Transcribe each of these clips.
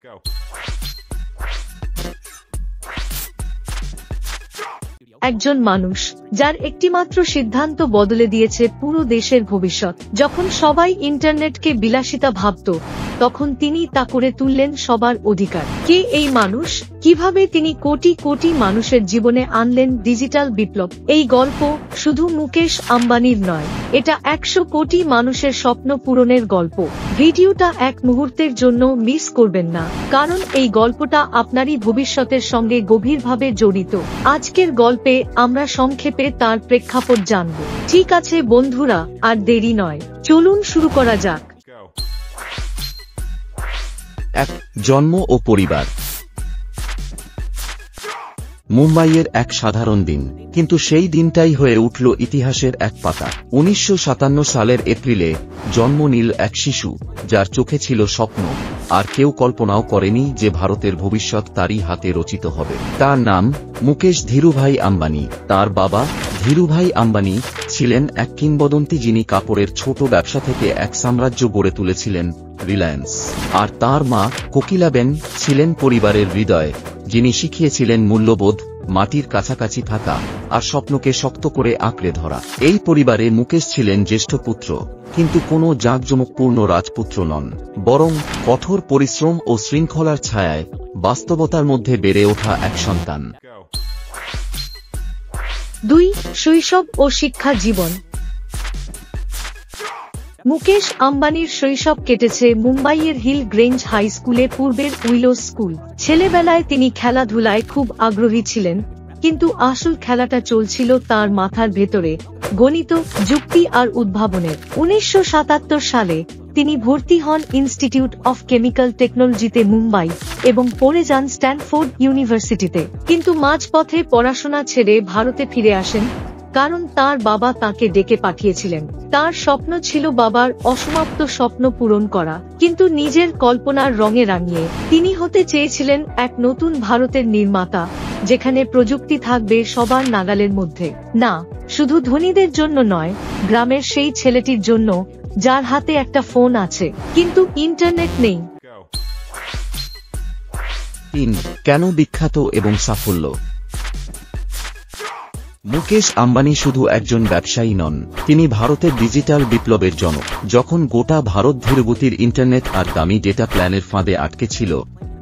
Go. একজন মানুষ যার একটিমাত্র সিদ্ধান্ত বদলে দিয়েছে পুরো দেশের ভবিষ্যৎ। যখন সবাই ইন্টারনেটকে বিলাসিতা ভাবত, তখন তিনি তা করে তুললেন সবার অধিকার। কে এই মানুষ? কিভাবে তিনি কোটি কোটি মানুষের জীবনে আনলেন ডিজিটাল বিপ্লব? এই গল্প শুধু মুকেশ আম্বানির নয়, এটা 100 কোটি মানুষের স্বপ্ন পূরণের গল্প। ভিডিওটা এক মুহূর্তের জন্য মিস করবেন না, কারণ এই গল্পটা আপনারই ভবিষ্যতের সঙ্গে গভীরভাবে জড়িত। আজকের গল্পে আমরা সংক্ষেপে তার প্রেক্ষাপট জানব। ঠিক আছে বন্ধুরা, আর দেরি নয়, চলুন শুরু করা যাক। Go. এক, জন্ম ও পরিবার। মুম্বাইয়ের এক সাধারণ দিন, কিন্তু সেই দিনটাই হয়ে উঠল ইতিহাসের এক পাতা। 1957 সালের এপ্রিলে জন্ম নিল এক শিশু, যার চোখে ছিল স্বপ্ন, আর কেউ কল্পনাও করেনি যে ভারতের ভবিষ্যৎ তারই হাতে রচিত হবে। তার নাম মুকেশ ধীরুভাই আম্বানি। তার বাবা ধীরুভাই আম্বানি ছিলেন এক কিংবদন্তি, যিনি কাপড়ের ছোট ব্যবসা থেকে এক সাম্রাজ্য গড়ে তুলেছিলেন, রিলায়েন্স। আর তার মা কোকিলাবেন ছিলেন পরিবারের হৃদয়, যিনি শিখিয়েছিলেন মূল্যবোধ, মাটির কাছাকাছি থাকা আর স্বপ্নকে শক্ত করে আঁকড়ে ধরা। এই পরিবারে মুকেশ ছিলেন জ্যেষ্ঠ পুত্র, কিন্তু কোনো জাঁকজমকপূর্ণ রাজপুত্র নন, বরং কঠোর পরিশ্রম ও শৃঙ্খলার ছায়ায় বাস্তবতার মধ্যে বেড়ে ওঠা এক সন্তান। Go. 2. শৈশব ও শিক্ষা জীবন। মুকেশ আম্বানির শৈশব কেটেছে মুম্বাইয়ের হিল গ্রেঞ্জ হাই স্কুলে, পূর্বের উইলোস স্কুল। ছেলেবেলায় তিনি খেলাধুলায় খুব আগ্রহী ছিলেন, কিন্তু আসল খেলাটা চলছিল তার মাথার ভেতরে, গণিত, যুক্তি আর উদ্ভাবনের। 1977 সালে তিনি ভর্তি হন ইনস্টিটিউট অফ কেমিক্যাল টেকনোলজিতে মুম্বাই এবং পড়ে যান স্ট্যানফোর্ড ইউনিভার্সিটিতে। কিন্তু মাঝপথে পড়াশোনা ছেড়ে ভারতে ফিরে আসেন, কারণ তার বাবা তাকে ডেকে পাঠিয়েছিলেন। তার স্বপ্ন ছিল বাবার অসমাপ্ত স্বপ্ন পূরণ করা, কিন্তু নিজের কল্পনার রঙে রাঙিয়ে। তিনি হতে চেয়েছিলেন এক নতুন ভারতের নির্মাতা, যেখানে প্রযুক্তি থাকবে সবার নাগালের মধ্যে। না, শুধু ধনীদের জন্য নয়, গ্রামের সেই ছেলেটির জন্য যার হাতে একটা ফোন আছে কিন্তু ইন্টারনেট নেই। Go. 3. কেন বিখ্যাত এবং সাফল্য। মুকেশ আম্বানি শুধু একজন ব্যবসায়ী নন, তিনি ভারতের ডিজিটাল বিপ্লবের জনক। যখন গোটা ভারত ধীরগতির ইন্টারনেট আর দামি ডেটা প্ল্যানের ফাঁদে আটকে ছিল,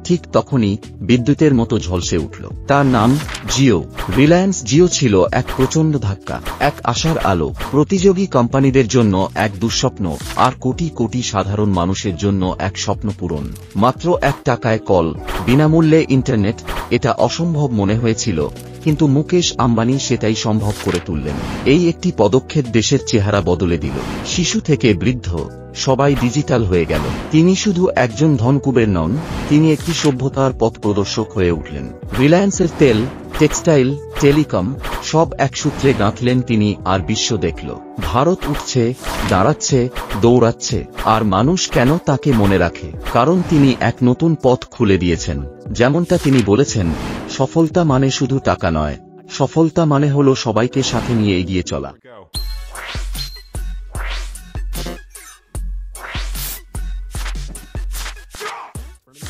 ঠিক তখনই বিদ্যুতের মতো ঝলসে উঠল তার নাম, জিও। রিলায়েন্স জিও ছিল এক প্রচণ্ড ধাক্কা, এক আশার আলো, প্রতিযোগী কোম্পানিদের জন্য এক দুঃস্বপ্ন, আর কোটি কোটি সাধারণ মানুষের জন্য এক স্বপ্ন পূরণ। মাত্র 1 টাকায় কল, বিনামূল্যে ইন্টারনেট, এটা অসম্ভব মনে হয়েছিল, কিন্তু মুকেশ আম্বানি সেটাই সম্ভব করে তুললেন। এই একটি পদক্ষেপ দেশের চেহারা বদলে দিল। শিশু থেকে বৃদ্ধ সবাই ডিজিটাল হয়ে গেল। তিনি শুধু একজন ধনকুবের নন, তিনি একটি সভ্যতার পথ প্রদর্শক হয়ে উঠলেন। রিলায়েন্সের তেল, টেক্সটাইল, টেলিকম সব এক সূত্রে গাঁথলেন তিনি, আর বিশ্ব দেখল ভারত উঠছে, দাঁড়াচ্ছে, দৌড়াচ্ছে। আর মানুষ কেন তাকে মনে রাখে? কারণ তিনি এক নতুন পথ খুলে দিয়েছেন। যেমনটা তিনি বলেছেন, সফলতা মানে শুধু টাকা নয়, সফলতা মানে হলো সবাইকে সাথে নিয়ে এগিয়ে চলা। Go.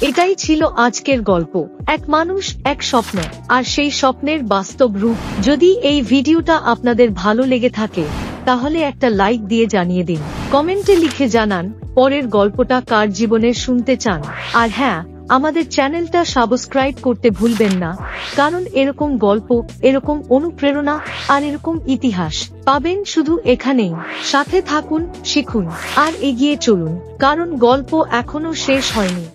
এটাই ছিল আজকের গল্প, এক মানুষ, এক স্বপ্ন, আর সেই স্বপ্নের বাস্তব রূপ। যদি এই ভিডিওটা আপনাদের ভালো লেগে থাকে, তাহলে একটা লাইক দিয়ে জানিয়ে দিন। কমেন্টে লিখে জানান পরের গল্পটা কার জীবনের শুনতে চান। আর হ্যাঁ, আমাদের চ্যানেলটা সাবস্ক্রাইব করতে ভুলবেন না, কারণ এরকম গল্প, এরকম অনুপ্রেরণা আর এরকম ইতিহাস পাবেন শুধু এখানেই। সাথে থাকুন, শিখুন আর এগিয়ে চলুন, কারণ গল্প এখনো শেষ হয়নি।